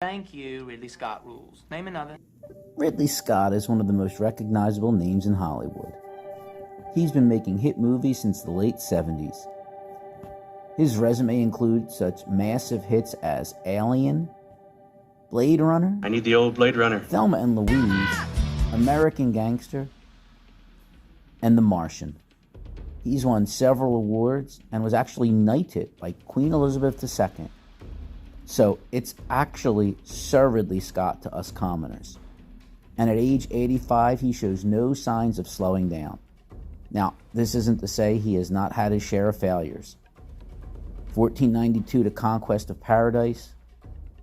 Thank you, Ridley Scott rules. Name another. Ridley Scott is one of the most recognizable names in Hollywood. He's been making hit movies since the late 70s. His resume includes such massive hits as Alien, Blade Runner, I need the old Blade Runner, Thelma and Louise, American Gangster, and The Martian. He's won several awards and was actually knighted by Queen Elizabeth II. So it's actually Sir Ridley Scott to us commoners. And at age 85, he shows no signs of slowing down. Now, this isn't to say he has not had his share of failures. 1492, The Conquest of Paradise,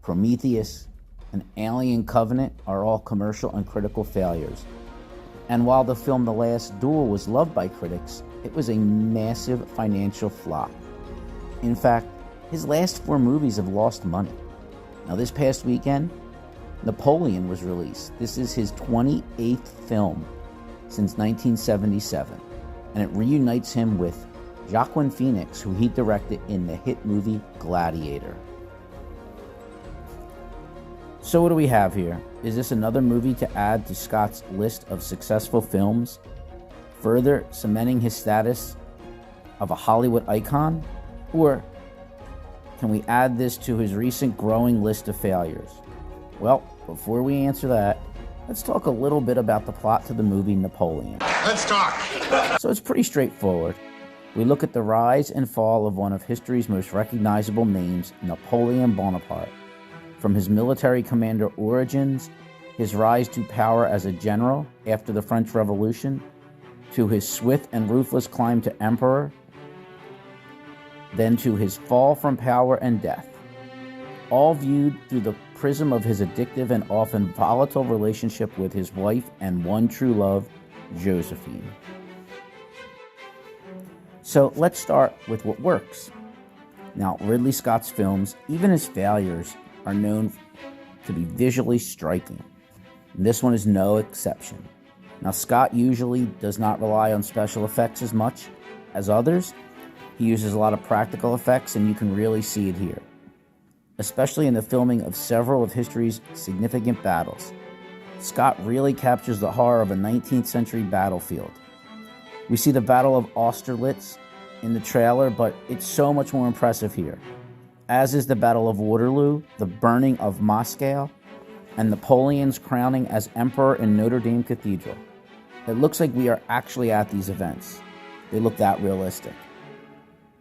Prometheus, and Alien Covenant are all commercial and critical failures. And while the film The Last Duel was loved by critics, it was a massive financial flop. In fact, his last 4 movies have lost money. Now, this past weekend, Napoleon was released. This is his 28th film since 1977, and it reunites him with Joaquin Phoenix, who he directed in the hit movie Gladiator. So what do we have here? Is this another movie to add to Scott's list of successful films, further cementing his status of a Hollywood icon? Or can we add this to his recent growing list of failures? Well, before we answer that, let's talk a little bit about the plot to the movie Napoleon. Let's talk! So it's pretty straightforward. We look at the rise and fall of one of history's most recognizable names, Napoleon Bonaparte. From his military commander origins, his rise to power as a general after the French Revolution, to his swift and ruthless climb to emperor, then to his fall from power and death, all viewed through the prism of his addictive and often volatile relationship with his wife and one true love, Josephine. So let's start with what works. Now, Ridley Scott's films, even his failures, are known to be visually striking. And this one is no exception. Now, Scott usually does not rely on special effects as much as others. He uses a lot of practical effects, and you can really see it here, especially in the filming of several of history's significant battles. Scott really captures the horror of a 19th century battlefield. We see the Battle of Austerlitz in the trailer, but it's so much more impressive here, as is the Battle of Waterloo, the burning of Moscow, and Napoleon's crowning as emperor in Notre Dame Cathedral. It looks like we are actually at these events. They look that realistic.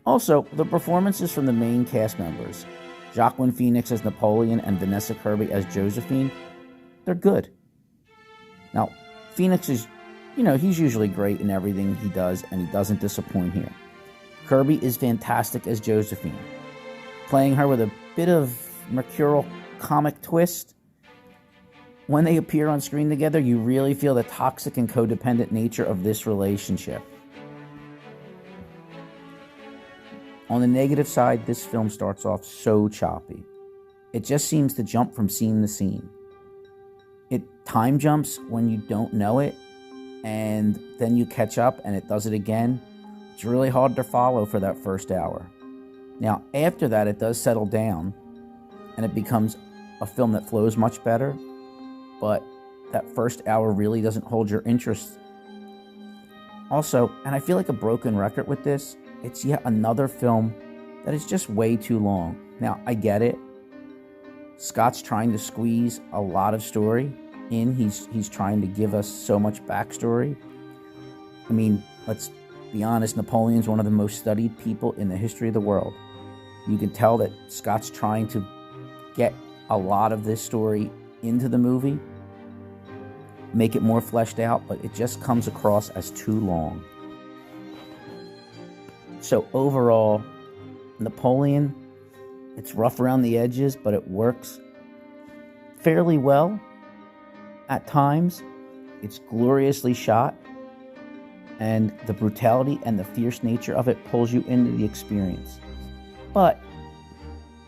Also, the performances from the main cast members, Joaquin Phoenix as Napoleon and Vanessa Kirby as Josephine, they're good. Now, Phoenix is, he's usually great in everything he does, and he doesn't disappoint here. Kirby is fantastic as Josephine, playing her with a bit of mercurial comic twist. When they appear on screen together, you really feel the toxic and codependent nature of this relationship. On the negative side, this film starts off so choppy. It just seems to jump from scene to scene. It time jumps when you don't know it, and then you catch up and it does it again. It's really hard to follow for that first hour. Now, after that, it does settle down, and it becomes a film that flows much better, but that first hour really doesn't hold your interest. Also, and I feel like a broken record with this, it's yet another film that is just way too long. Now, I get it. Scott's trying to squeeze a lot of story in. He's trying to give us so much backstory. I mean, let's be honest, Napoleon's one of the most studied people in the history of the world. You can tell that Scott's trying to get a lot of this story into the movie, make it more fleshed out, but it just comes across as too long. So overall, Napoleon, it's rough around the edges, but it works fairly well at times. It's gloriously shot, and the brutality and the fierce nature of it pulls you into the experience. But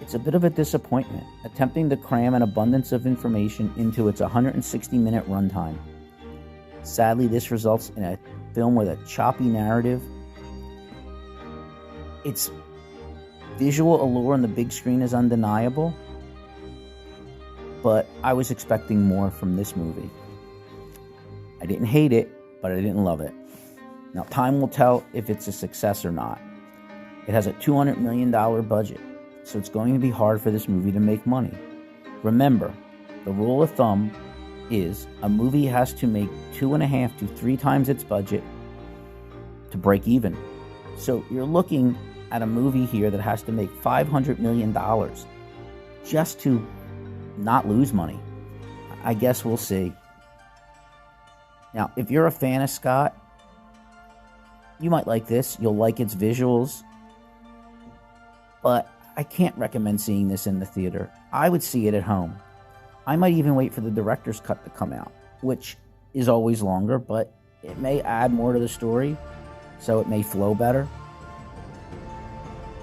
it's a bit of a disappointment, attempting to cram an abundance of information into its 160-minute runtime. Sadly, this results in a film with a choppy narrative. Its visual allure on the big screen is undeniable, but I was expecting more from this movie. I didn't hate it, but I didn't love it. Now, time will tell if it's a success or not. It has a $200 million budget, so it's going to be hard for this movie to make money. Remember, the rule of thumb is a movie has to make 2.5 to 3 times its budget to break even. So you're looking at a movie here that has to make $500 million just to not lose money. I guess we'll see. Now, if you're a fan of Scott, you might like this. You'll like its visuals. But I can't recommend seeing this in the theater. I would see it at home. I might even wait for the director's cut to come out, which is always longer, but it may add more to the story, so it may flow better.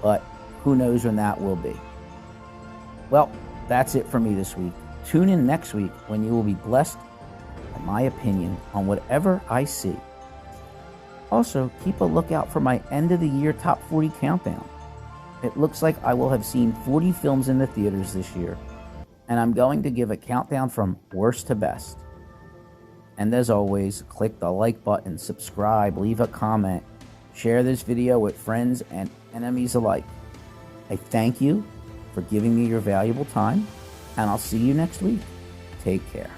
But who knows when that will be. Well, that's it for me this week. Tune in next week when you will be blessed by my opinion on whatever I see. Also, keep a lookout for my end of the year top 40 countdown. It looks like I will have seen 40 films in the theaters this year, and I'm going to give a countdown from worst to best. And as always, click the like button, subscribe, leave a comment, share this video with friends and enemies alike. I thank you for giving me your valuable time, and I'll see you next week. Take care.